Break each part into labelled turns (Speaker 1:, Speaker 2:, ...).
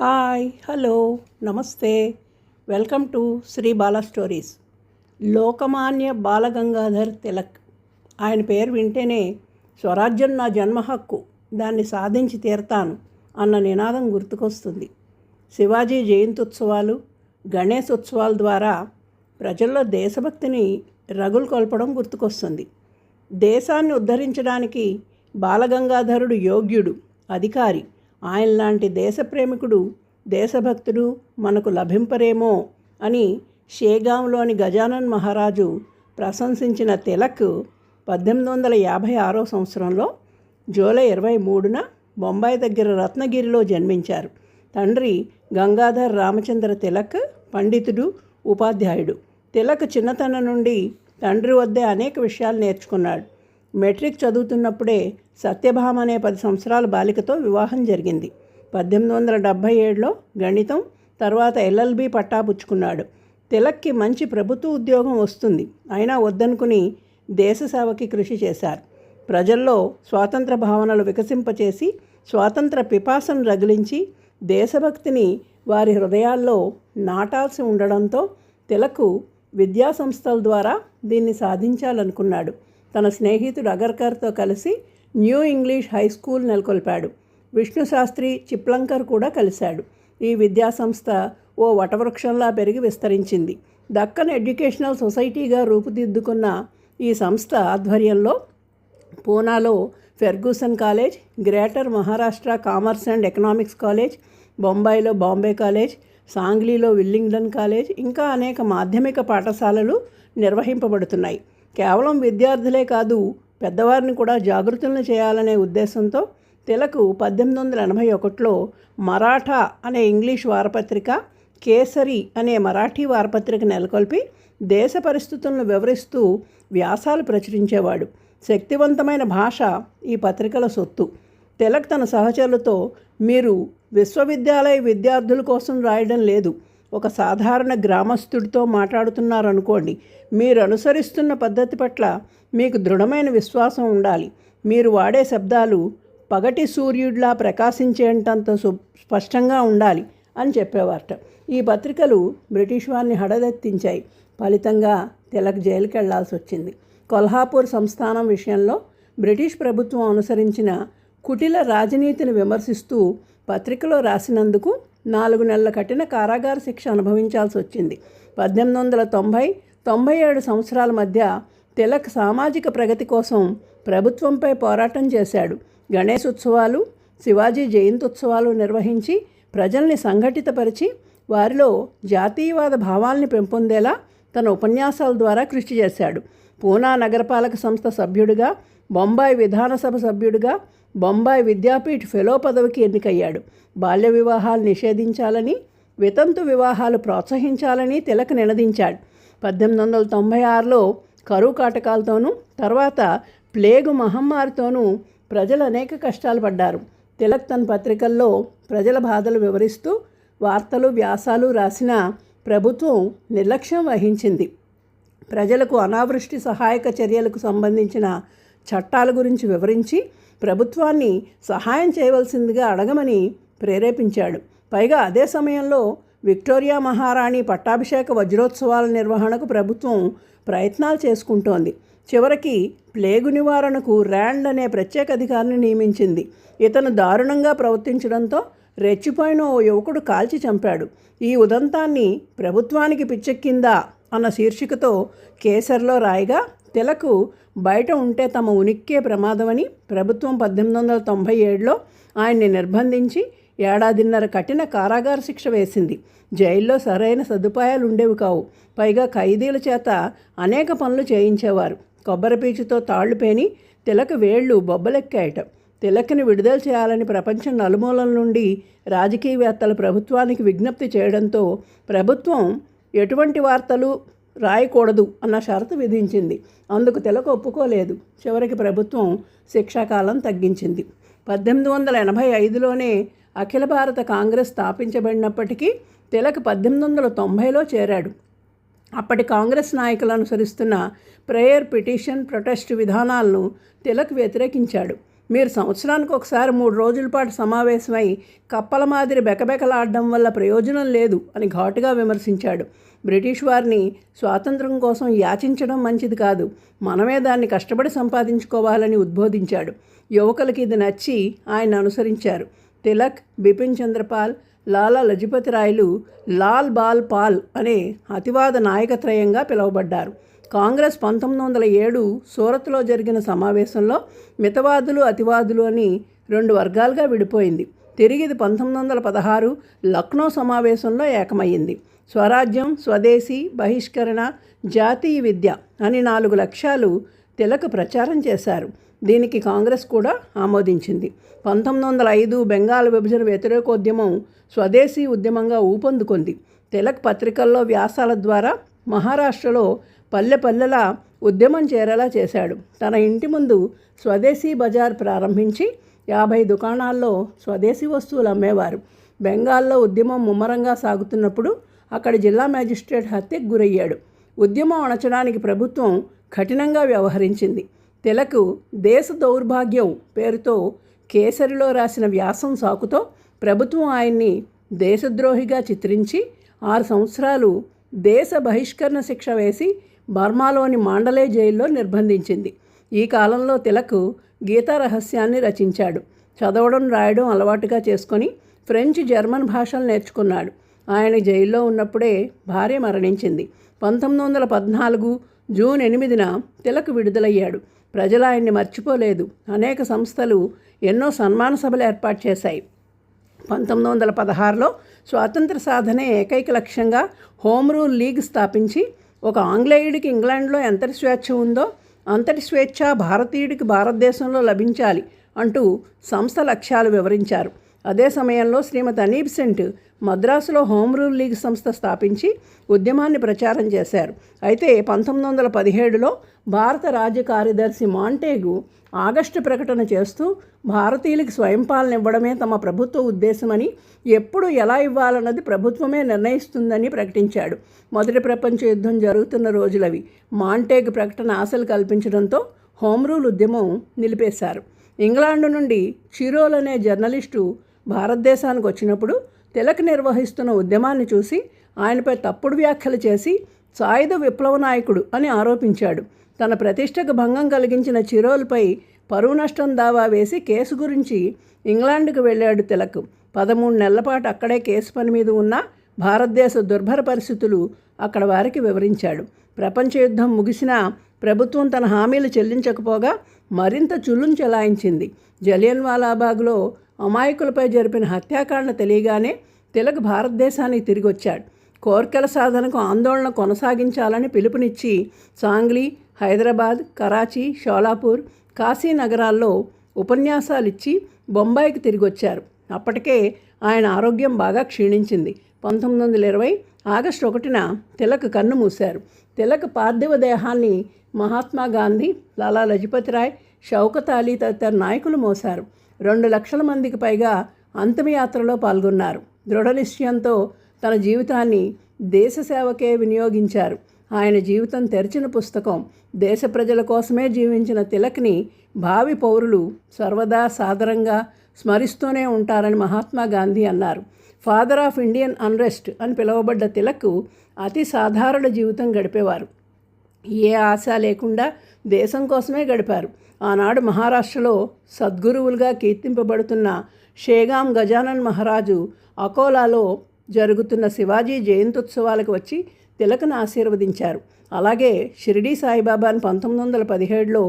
Speaker 1: Hi hello నమస్తే welcome to Sri Bala stories. Lokmanya Balagangadhar Tilak. ఆయన పేరు వింటేనే స్వరాజ్యం నా జన్మ హక్కు, దాన్ని సాధించి తీరతాను అన్న నినాదం గుర్తుకొస్తుంది. శివాజీ జయంత్యుత్సవాలు, గణేశోత్సవాల ద్వారా ప్రజల్లో దేశభక్తిని రగులు కొల్పడం గుర్తుకొస్తుంది. దేశాన్ని ఉద్ధరించడానికి బాలగంగాధరుడు యోగ్యుడు, అధికారి. ఆయన లాంటి దేశప్రేమికుడు, దేశభక్తుడు మనకు లభింపరేమో అని షేగాంలోని గజానన్ మహారాజు ప్రశంసించిన తిలక్ 1856 సంవత్సరంలో జూలై 23న బొంబాయి దగ్గర రత్నగిరిలో జన్మించారు. తండ్రి గంగాధర్ రామచంద్ర తిలక్ పండితుడు, ఉపాధ్యాయుడు. తిలక్ చిన్నతనం నుండి తండ్రి వద్దే అనేక విషయాలు నేర్చుకున్నాడు. మెట్రిక్ చదువుతున్నప్పుడే సత్యభామ అనే 10 సంవత్సరాల బాలికతో వివాహం జరిగింది. 1877లో గణితం, తర్వాత ఎల్ఎల్బి పట్టా పుచ్చుకున్నాడు. తిలక్కి మంచి ప్రభుత్వ ఉద్యోగం వస్తుంది, అయినా వద్దనుకుని దేశ సేవకి కృషి చేశారు. ప్రజల్లో స్వాతంత్ర భావనలు వికసింపచేసి స్వాతంత్ర పిపాసను రగిలించి దేశభక్తిని వారి హృదయాల్లో నాటాల్సి ఉండడంతో తిలక్ విద్యా సంస్థల ద్వారా దీన్ని సాధించాలనుకున్నాడు. తన స్నేహితుడు అగర్కర్తో కలిసి new English high school నెలకొల్పాడు. Vishnushastri, చిప్లంకర్ కూడా కలిశాడు. ఈ విద్యాసంస్థ ఓ వటవృక్షంలా పెరిగి విస్తరించింది. దక్కన్ ఎడ్యుకేషనల్ సొసైటీగా రూపుదిద్దుకున్న ఈ సంస్థ ఆధ్వర్యంలో పూనాలో Ferguson college, greater Maharashtra commerce and economics college, బొంబాయిలో బాంబే కాలేజ్, సాంగ్లీలో విల్లింగ్డన్ కాలేజ్, ఇంకా అనేక మాధ్యమిక పాఠశాలలు నిర్వహింపబడుతున్నాయి. కేవలం విద్యార్థులే కాదు, పెద్దవారిని కూడా జాగృతులను చేయాలనే ఉద్దేశంతో తిలక్ 1881లో మరాఠా అనే ఇంగ్లీష్ వారపత్రిక, కేసరి అనే మరాఠీ వారపత్రిక నెలకొల్పి దేశ పరిస్థితులను వివరిస్తూ వ్యాసాలు ప్రచురించేవాడు. శక్తివంతమైన భాష ఈ పత్రికల సొత్తు. తిలక్ తన సహచరులతో, మీరు విశ్వవిద్యాలయ విద్యార్థుల కోసం రాయడం లేదు, ఒక సాధారణ గ్రామస్తుడితో మాట్లాడుతున్నారనుకోండి. మీరు అనుసరిస్తున్న పద్ధతి పట్ల మీకు దృఢమైన విశ్వాసం ఉండాలి. మీరు వాడే శబ్దాలు పగటి సూర్యుడిలా ప్రకాశించేంతంత స్పష్టంగా ఉండాలి అని చెప్పేవారట. ఈ పత్రికలు బ్రిటిష్ వారిని హడదెత్తించాయి. ఫలితంగా తిలక్ జైలుకి వెళ్లాల్సి వచ్చింది. కొల్హాపూర్ సంస్థానం విషయంలో బ్రిటిష్ ప్రభుత్వం అనుసరించిన కుటిల రాజనీతిని విమర్శిస్తూ పత్రికలో రాసినందుకు 4 నెలల కఠిన కారాగార శిక్ష అనుభవించాల్సి వచ్చింది. 1890-97 సంవత్సరాల మధ్య తిలక్ సామాజిక ప్రగతి కోసం ప్రభుత్వంపై పోరాటం చేశాడు. గణేశోత్సవాలు, శివాజీ జయంత్యుత్సవాలు నిర్వహించి ప్రజల్ని సంఘటితపరిచి వారిలో జాతీయవాద భావాల్ని పెంపొందేలా తన ఉపన్యాసాల ద్వారా కృషి చేశాడు. పూనా నగరపాలక సంస్థ సభ్యుడిగా, బొంబాయి విధానసభ సభ్యుడిగా, బొంబాయి విద్యాపీఠ్ ఫెలో పదవికి ఎన్నికయ్యాడు. బాల్య వివాహాలు నిషేధించాలని, వితంతు వివాహాలు ప్రోత్సహించాలని తిలక్ నినదించాడు. 1896లో కరువు కాటకాలతోనూ తర్వాత ప్లేగు మహమ్మారితోనూ ప్రజలు అనేక కష్టాలు పడ్డారు. తిలక్ తన పత్రికల్లో ప్రజల బాధలు వివరిస్తూ వార్తలు, వ్యాసాలు రాసిన ప్రభుత్వం నిర్లక్ష్యం వహించింది. ప్రజలకు అనావృష్టి సహాయక చర్యలకు సంబంధించిన చట్టాల గురించి వివరించి ప్రభుత్వాన్ని సహాయం చేయవలసిందిగా అడగమని ప్రేరేపించాడు. పైగా అదే సమయంలో విక్టోరియా మహారాణి పట్టాభిషేక వజ్రోత్సవాల నిర్వహణకు ప్రభుత్వం ప్రయత్నాలు చేసుకుంటోంది. చివరికి ప్లేగు నివారణకు ర్యాండ్ అనే ప్రత్యేక అధికారిని నియమించింది. ఇతను దారుణంగా ప్రవర్తించడంతో రెచ్చిపోయిన ఓ యువకుడు కాల్చి చంపాడు. ఈ ఉదంతాన్ని ప్రభుత్వానికి పిచ్చెక్కిందా అన్న శీర్షికతో కేసరిలో రాయగా తిలక్ బయట ఉంటే తమ ఉనిక్కే ప్రమాదమని ప్రభుత్వం 1897లో ఆయన్ని నిర్బంధించి 1.5 ఏళ్ల కఠిన కారాగార శిక్ష వేసింది. జైల్లో సరైన సదుపాయాలు ఉండేవి కావు. పైగా ఖైదీల చేత అనేక పనులు చేయించేవారు. కొబ్బరిపీచుతో తాళ్లు పేని తిలక్ వేళ్లు బొబ్బలెక్కాయట. తిలక్ని విడుదల చేయాలని ప్రపంచం నలుమూలల నుండి రాజకీయవేత్తలు ప్రభుత్వానికి విజ్ఞప్తి చేయడంతో ప్రభుత్వం ఎటువంటి వార్తలు రాయకూడదు అన్న షరతు విధించింది. అందుకు తిలక్ ఒప్పుకోలేదు. చివరికి ప్రభుత్వం శిక్షాకాలం తగ్గించింది. 1885లోనే అఖిల భారత కాంగ్రెస్ స్థాపించబడినప్పటికీ తిలక్ 1890లో చేరాడు. అప్పటి కాంగ్రెస్ నాయకులు అనుసరిస్తున్న ప్రేయర్, పిటిషన్, ప్రొటెస్ట్ విధానాలను తిలక్ వ్యతిరేకించాడు. మీరు సంవత్సరానికి ఒకసారి 3 రోజుల పాటు సమావేశమై కప్పల మాదిరి బెకబెకలాడడం వల్ల ప్రయోజనం లేదు అని ఘాటుగా విమర్శించాడు. బ్రిటిష్ వారిని స్వాతంత్రం కోసం యాచించడం మంచిది కాదు, మనమే దాన్ని కష్టపడి సంపాదించుకోవాలని ఉద్బోధించాడు. యువకులకి ఇది నచ్చి ఆయన అనుసరించారు. తిలక్, బిపిన్ చంద్రపాల్, లాలా లజపతి రాయ్లు లాల్ బాల్ పాల్ అనే అతివాద నాయకత్రయంగా పిలువబడ్డారు. కాంగ్రెస్ 1907 సూరత్లో జరిగిన సమావేశంలో మితవాదులు, అతివాదులు అని 2 వర్గాలుగా విడిపోయింది. తిరిగి ఇది 1916 లక్నో సమావేశంలో ఏకమయ్యింది. స్వరాజ్యం, స్వదేశీ, బహిష్కరణ, జాతీయ విద్య అని 4 లక్ష్యాలు తిలక్ ప్రచారం చేశారు. దీనికి కాంగ్రెస్ కూడా ఆమోదించింది. 1905 బెంగాల్ విభజన వ్యతిరేకోద్యమం స్వదేశీ ఉద్యమంగా ఊపందుకుంది. తిలక్ పత్రికల్లో వ్యాసాల ద్వారా మహారాష్ట్రలో పల్లె పల్లెలా ఉద్యమం చేరేలా చేశాడు. తన ఇంటి ముందు స్వదేశీ బజార్ ప్రారంభించి 50 దుకాణాల్లో స్వదేశీ వస్తువులు అమ్మేవారు. బెంగాల్లో ఉద్యమం ముమ్మరంగా సాగుతున్నప్పుడు అక్కడి జిల్లా మేజిస్ట్రేట్ హత్యకు గురయ్యాడు. ఉద్యమం అణచడానికి ప్రభుత్వం కఠినంగా వ్యవహరించింది. తిలక్ దేశ దౌర్భాగ్యం పేరుతో కేసరిలో రాసిన వ్యాసం సాకుతో ప్రభుత్వం ఆయన్ని దేశద్రోహిగా చిత్రించి 6 సంవత్సరాలు దేశ బహిష్కరణ శిక్ష వేసి బర్మాలోని మాండలే జైల్లో నిర్బంధించింది. ఈ కాలంలో తిలక్ గీతా రహస్యాన్ని రచించాడు. చదవడం, రాయడం అలవాటుగా చేసుకొని ఫ్రెంచ్, జర్మన్ భాషలు నేర్చుకున్నాడు. ఆయన జైల్లో ఉన్నప్పుడే భార్య మరణించింది. 1914 జూన్ 8న తిలక్ విడుదలయ్యాడు. ప్రజలు ఆయన్ని మర్చిపోలేదు. అనేక సంస్థలు ఎన్నో సన్మాన సభలు ఏర్పాటు చేశాయి. 1916లో స్వాతంత్ర సాధనే ఏకైక లక్ష్యంగా హోమ్ రూల్ లీగ్ స్థాపించి ఒక ఆంగ్లేయుడికి ఇంగ్లాండ్లో ఎంతటి స్వేచ్ఛ ఉందో అంతటి స్వేచ్ఛ భారతీయుడికి భారతదేశంలో లభించాలి అంటూ సంస్థ లక్ష్యాలు వివరించారు. అదే సమయంలో శ్రీమతి అనీ బెసెంట్ మద్రాసులో హోమ్ రూల్ లీగ్ సంస్థ స్థాపించి ఉద్యమాన్ని ప్రచారం చేశారు. అయితే 1917లో భారత రాజ్య కార్యదర్శి మాంటేగు ఆగస్టు ప్రకటన చేస్తూ భారతీయులకు స్వయంపాలన ఇవ్వడమే తమ ప్రభుత్వ ఉద్దేశమని, ఎప్పుడు ఎలా ఇవ్వాలన్నది ప్రభుత్వమే నిర్ణయిస్తుందని ప్రకటించాడు. మొదటి ప్రపంచ యుద్ధం జరుగుతున్న రోజులవి. మాంటేగ్ ప్రకటన ఆశలు కల్పించడంతో హోమ్ రూల్ ఉద్యమం నిలిపేశారు. ఇంగ్లాండ్ నుండి చిరోల్ అనే జర్నలిస్టు భారతదేశానికి వచ్చినప్పుడు తిలక్ నిర్వహిస్తున్న ఉద్యమాన్ని చూసి ఆయనపై తప్పుడు వ్యాఖ్యలు చేసి సాయుధ విప్లవ నాయకుడు అని ఆరోపించాడు. తన ప్రతిష్టకు భంగం కలిగించిన చిరోల్పై పరువు నష్టం దావా వేసి కేసు గురించి ఇంగ్లాండ్కు వెళ్ళాడు తిలక్. 13 నెలల పాటు అక్కడే కేసు పని మీద ఉన్న భారతదేశ దుర్భర పరిస్థితులు అక్కడ వారికి వివరించాడు. ప్రపంచ యుద్ధం ముగిసినా ప్రభుత్వం తన హామీలు చెల్లించకపోగా మరింత చుల్లును చెలాయించింది. జలియన్వాలాబాగ్లో అమాయకులపై జరిపిన హత్యాకాండ తెలియగానే తిలక్ భారతదేశానికి తిరిగి వచ్చాడు. కోర్కెల సాధనకు ఆందోళన కొనసాగించాలని పిలుపునిచ్చి సాంగ్లీ, హైదరాబాద్, కరాచీ, షోలాపూర్, కాశీ నగరాల్లో ఉపన్యాసాలిచ్చి బొంబాయికి తిరిగి వచ్చారు. అప్పటికే ఆయన ఆరోగ్యం బాగా క్షీణించింది. 1920 ఆగస్టు 1న తిలక్ కన్ను మూశారు. తిలక్ పార్థివ దేహాన్ని మహాత్మా గాంధీ, లాలా లజపతి రాయ్, షౌకత్ అలీ తదితర నాయకులు మోశారు. 2 లక్షల మందికి పైగా అంతిమయాత్రలో పాల్గొన్నారు. దృఢ నిశ్చయంతో తన జీవితాన్ని దేశ సేవకే వినియోగించారు. ఆయన జీవితం తెరిచిన పుస్తకం. దేశ ప్రజల కోసమే జీవించిన తిలక్ని భావి పౌరులు సర్వదా సాదరంగా స్మరిస్తూనే ఉంటారని మహాత్మా గాంధీ అన్నారు. ఫాదర్ ఆఫ్ ఇండియన్ అన్రెస్ట్ అని పిలువబడ్డ తిలక్ అతి సాధారణ జీవితం గడిపేవారు. ఏ ఆశ లేకుండా దేశం కోసమే గడిపారు. ఆనాడు మహారాష్ట్రలో సద్గురువులుగా కీర్తింపబడుతున్న షేగాం గజానన్ మహారాజు అకోలాలో జరుగుతున్న శివాజీ జయంత్యుత్సవాలకు వచ్చి తిలక్ను ఆశీర్వదించారు. అలాగే షిరిడీ సాయిబాబాను 1917లో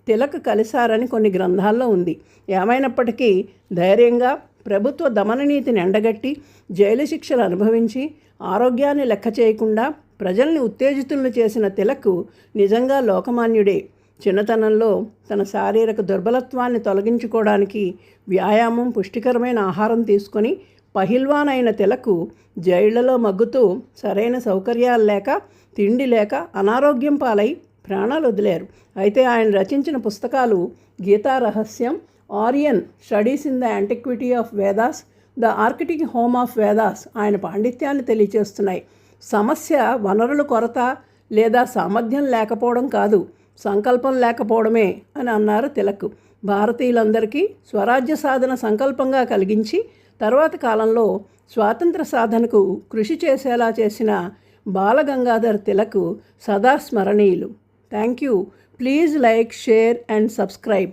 Speaker 1: తిలక్ కలిశారని కొన్ని గ్రంథాల్లో ఉంది. ఏమైనప్పటికీ ధైర్యంగా ప్రభుత్వ దమననీతిని ఎండగట్టి జైలు శిక్షలు అనుభవించి ఆరోగ్యాన్ని లెక్క చేయకుండా ప్రజల్ని ఉత్తేజితులను చేసిన తిలక్ నిజంగా లోకమాన్యుడే. చిన్నతనంలో తన శారీరక దుర్బలత్వాన్ని తొలగించుకోవడానికి వ్యాయామం, పుష్టికరమైన ఆహారం తీసుకొని పహిల్వాన్ అయిన తిలక్ జైళ్లలో మగ్గుతూ సరైన సౌకర్యాలు లేక, తిండి లేక అనారోగ్యం పాలై ప్రాణాలు వదిలేరు. అయితే ఆయన రచించిన పుస్తకాలు గీతా రహస్యం, Aryan studies in the antiquity of Vedas, the Arctic home of Vedas ఆయన పాండిత్యాన్ని తెలియచేస్తున్నాయి. సమస్య వనరుల కొరత లేదా సామర్థ్యం లేకపోవడం కాదు, సంకల్పం లేకపోవడమే అని అన్నారు తిలక్. భారతీయులందరికీ స్వరాజ్య సాధన సంకల్పంగా కలిగించి తర్వాత కాలంలో స్వాతంత్ర సాధనకు కృషి చేసేలా చేసిన బాలగంగాధర్ తిలక్ సదా స్మరణీయులు. Thank you. Please like, share and subscribe.